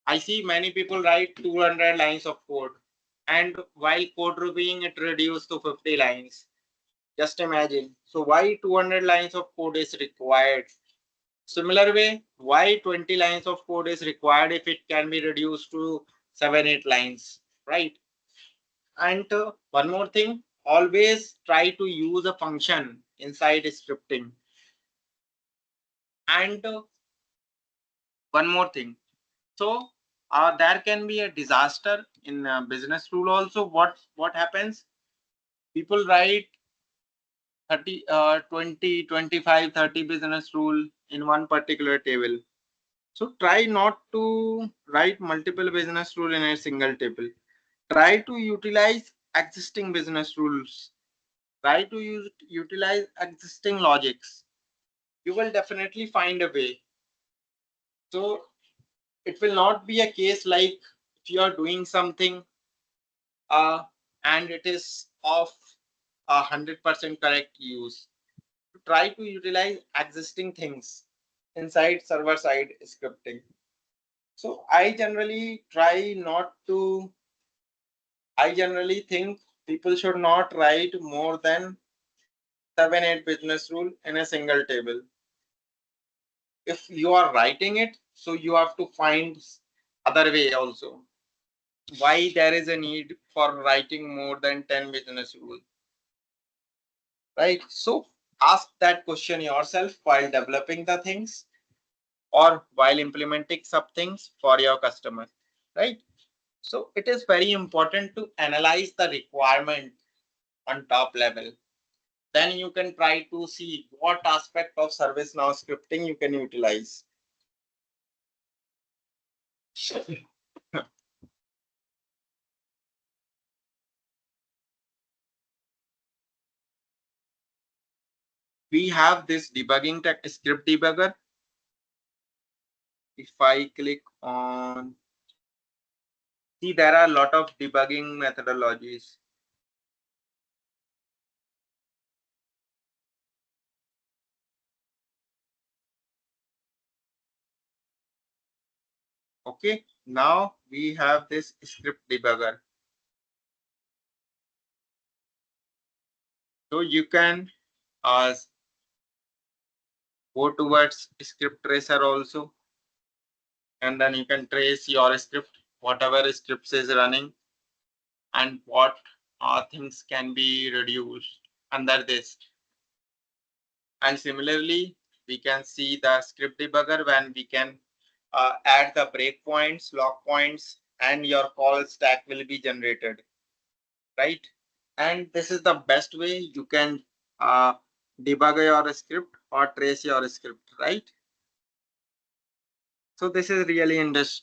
I see many people write 200 lines of code, and while code reviewing it reduced to 50 lines. Just imagine. So why 200 lines of code is required? Similar way, why 20 lines of code is required if it can be reduced to 7-8 lines, right? And one more thing, always try to use a function inside scripting. And one more thing, so there can be a disaster in business rule also. What happens? People write 30, 20, 25, 30 business rule in one particular table. So try not to write multiple business rule in a single table. Try to utilize existing business rules. Try to utilize existing logics. You will definitely find a way. So it will not be a case like if you are doing something uh, and it is of 100% correct use. Try to utilize existing things inside server side scripting. So I generally try not to I generally think people should not write more than 7-8 business rule in a single table. If you are writing it, so you have to find other way also. Why there is a need for writing more than 10 business rules, right? So ask that question yourself while developing the things or while implementing some things for your customers, right? So it is very important to analyze the requirement on top level. Then you can try to see what aspect of ServiceNow scripting you can utilize. We have this debugging tech script debugger. If I click on, see, there are a lot of debugging methodologies. Okay, now we have this script debugger. So you can go towards script tracer also, and then you can trace your script, whatever scripts is running, and what things can be reduced under this. And similarly, we can see the script debugger when we can add the breakpoints, lock points, and your call stack will be generated, right? And this is the best way you can uh, debug your script or trace your script, right? So this is really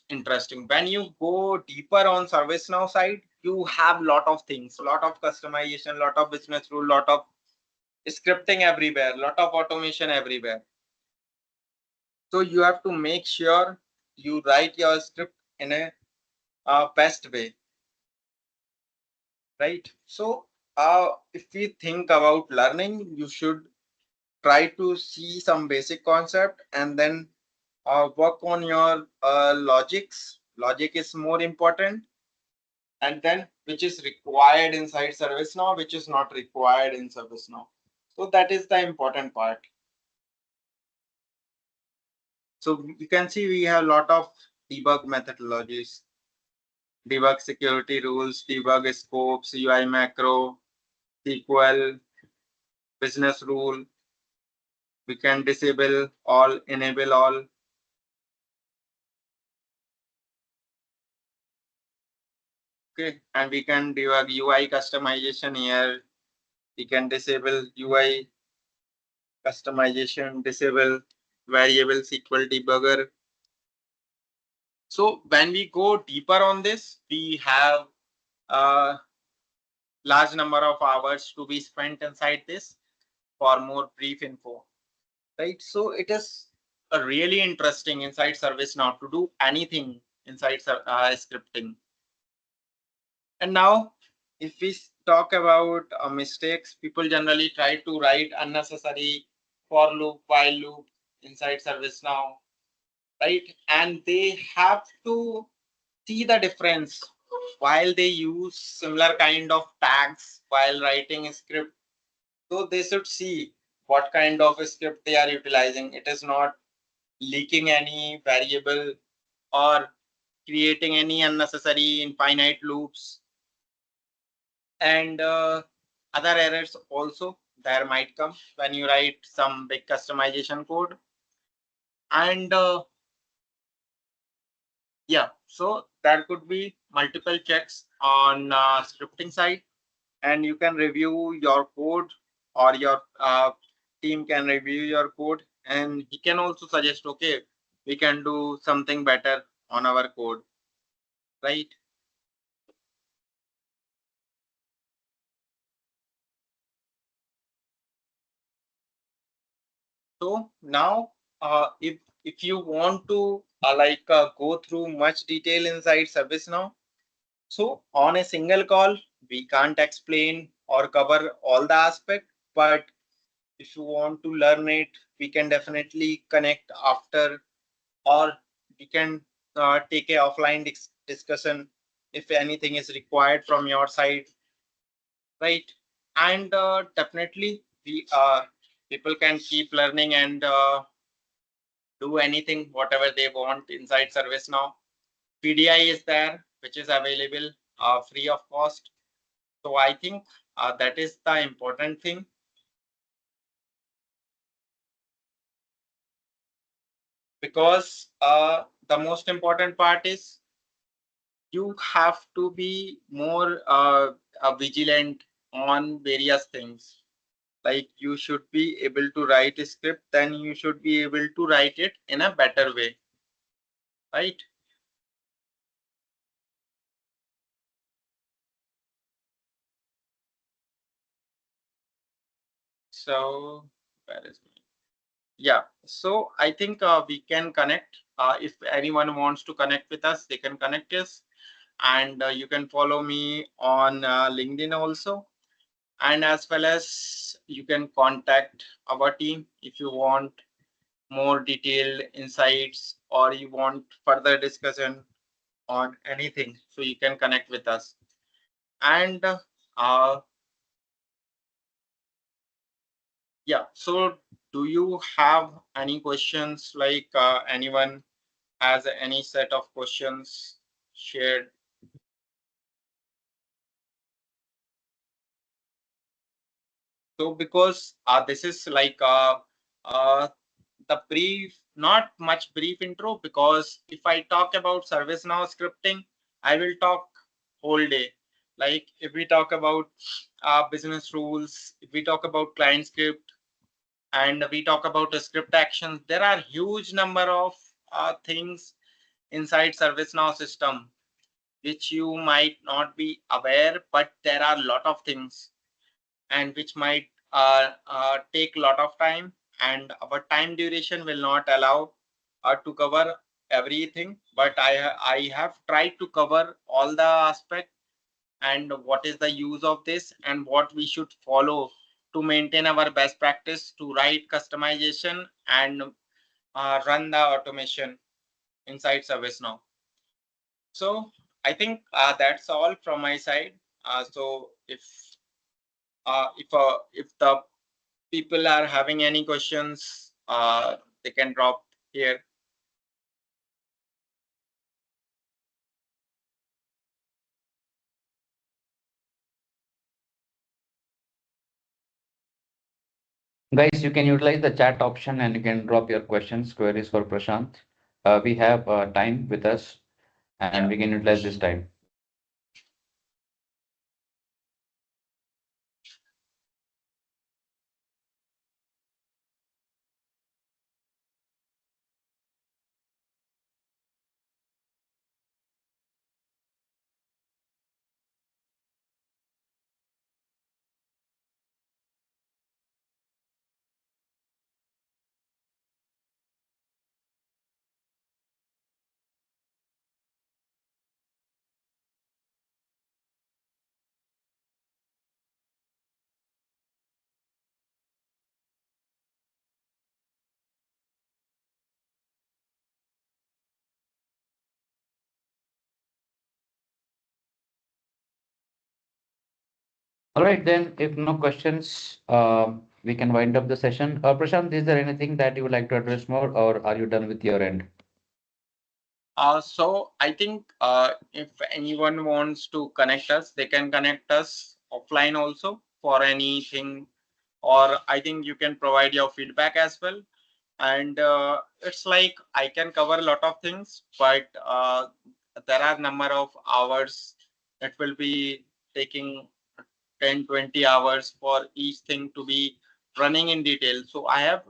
interesting. When you go deeper on ServiceNow side, you have lot of things, lot of customization, lot of business rule, lot of scripting everywhere, lot of automation everywhere. So you have to make sure you write your script in a best way, right? So if we think about learning, you should try to see some basic concept and then work on your logics. Logic is more important, and then which is required inside ServiceNow, which is not required in ServiceNow. So that is the important part. So you can see we have a lot of debug methodologies, debug security rules, debug scopes, UI macro, SQL, business rule. We can disable all, enable all. Okay, and we can debug UI customization here. We can disable UI customization, disable variable SQL debugger. So when we go deeper on this, we have a large number of hours to be spent inside this for more brief info, right? So it is a really interesting inside ServiceNow to do anything inside scripting. And now, if we talk about mistakes, people generally try to write unnecessary for loop, while loop inside ServiceNow, right? And they have to see the difference while they use similar kind of tags while writing a script. So they should see what kind of a script they are utilizing. It is not leaking any variable or creating any unnecessary infinite loops, and other errors also there might come when you write some big customization code. And yeah, so there could be multiple checks on scripting side, and you can review your code, or your team can review your code, and he can also suggest, okay, we can do something better on our code, right? So now, if you want to go through much detail inside ServiceNow, so on a single call, we can't explain or cover all the aspect. But if you want to learn it, we can definitely connect after, or we can take a offline discussion if anything is required from your side, right? And definitely we people can keep learning and do anything whatever they want inside ServiceNow. PDI is there, which is available free of cost. So I think that is the important thing. Because the most important part is you have to be more vigilant on various things. Like you should be able to write a script, then you should be able to write it in a better way, right? So where is me? Yeah, so I think we can connect. If anyone wants to connect with us, they can connect us, and you can follow me on LinkedIn also, and as well as you can contact our team if you want more detailed insights or you want further discussion on anything, so you can connect with us. And yeah, so do you have any questions, like anyone has any set of questions shared? So because this is like the brief, not much brief intro, because if I talk about ServiceNow scripting, I will talk whole day. Like if we talk about business rules, if we talk about client script, and we talk about script actions, there are huge number of things inside ServiceNow system which you might not be aware, but there are a lot of things and which might take a lot of time, and our time duration will not allow to cover everything, but I have tried to cover all the aspect and what is the use of this and what we should follow to maintain our best practice to write customization and run the automation inside ServiceNow. So I think that's all from my side. So if the people are having any questions, they can drop here. Guys, you can utilize the chat option and you can drop your questions, queries for Prashant. We have time with us and Yeah. we can utilize this time. All right, then, if no questions, we can wind up the session. Prashant, is there anything that you would like to address more, or are you done with your end? So I think if anyone wants to connect us, they can connect us offline also for anything, or I think you can provide your feedback as well. And it's like I can cover a lot of things, but there are number of hours that will be taking 10-20 hours for each thing to be running in detail. So I have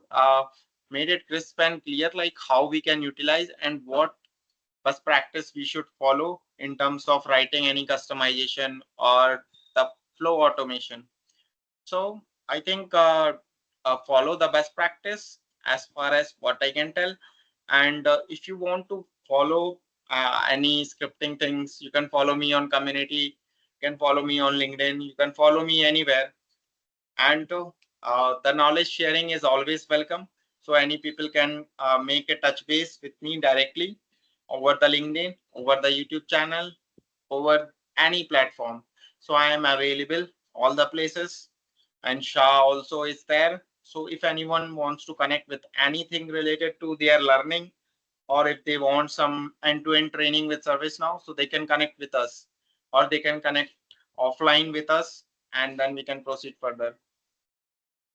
made it crisp and clear, like how we can utilize and what best practice we should follow in terms of writing any customization or the flow automation. So I think follow the best practice as far as what I can tell. And if you want to follow any scripting things, you can follow me on community, you can follow me on LinkedIn, you can follow me anywhere. And the knowledge sharing is always welcome. So any people can make a touch base with me directly over the LinkedIn, over the YouTube channel, over any platform. So I am available all the places, and Shah also is there. So if anyone wants to connect with anything related to their learning, or if they want some end-to-end training with ServiceNow, so they can connect with us, or they can connect offline with us, and then we can proceed further.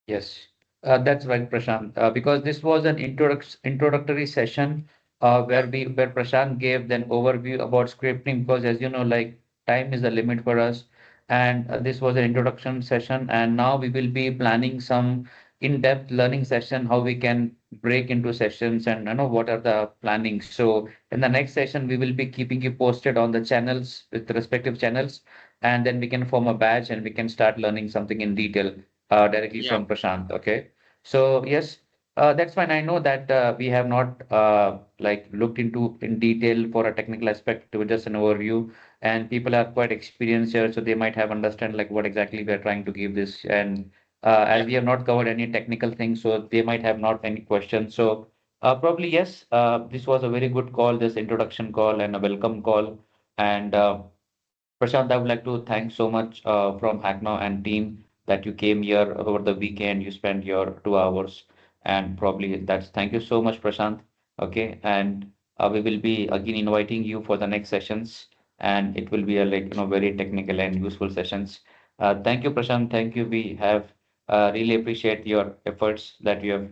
Yes, that's right, Prashant. Because this was an introductory session Yeah, where Prashant gave then overview about scripting. Because as you know, like time is the limit for us, and this was an introduction session. And now we will be planning some in-depth learning session, how we can break into sessions, and what are the planning. So in the next session, we will be keeping you posted on the channels with the respective channels, and then we can form a batch and we can start learning something in detail directly yeah, from Prashant. Okay. So yes, that's fine. I know that we have not like looked into in detail for a technical aspect to just an overview, and people are quite experienced here, so they might have understand like what exactly we are trying to give this. And as yeah. we have not covered any technical things, so they might have not any questions. So probably yes, this was a very good call, this introduction call and a welcome call. And Prashant, I would like to thank so much from HackNow and team that you came here over the weekend. You spent your 2 hours, and probably that's thank you so much, Prashant. Okay, and we will be again inviting you for the next sessions, and it will be a like very technical and useful sessions. Thank you, Prashant. Thank you. We have really appreciate your efforts that you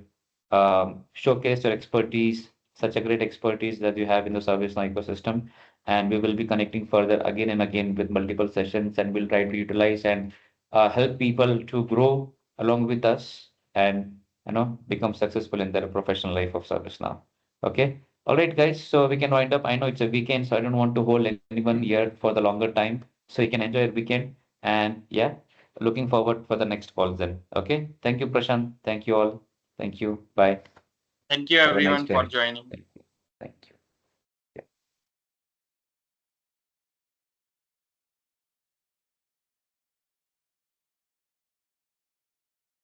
have showcased your expertise, such a great expertise that you have in the ServiceNow ecosystem, and we will be connecting further again and again with multiple sessions, and we'll try to utilize and help people to grow along with us and become successful in their professional life of service now. Okay. All right, guys. So we can wind up. I know it's a weekend, so I don't want to hold anyone here for the longer time. So you can enjoy your weekend. And yeah, looking forward for the next call then. Okay. Thank you, Prashant. Thank you all. Thank you. Bye. Thank you Have a nice everyone for day. joining.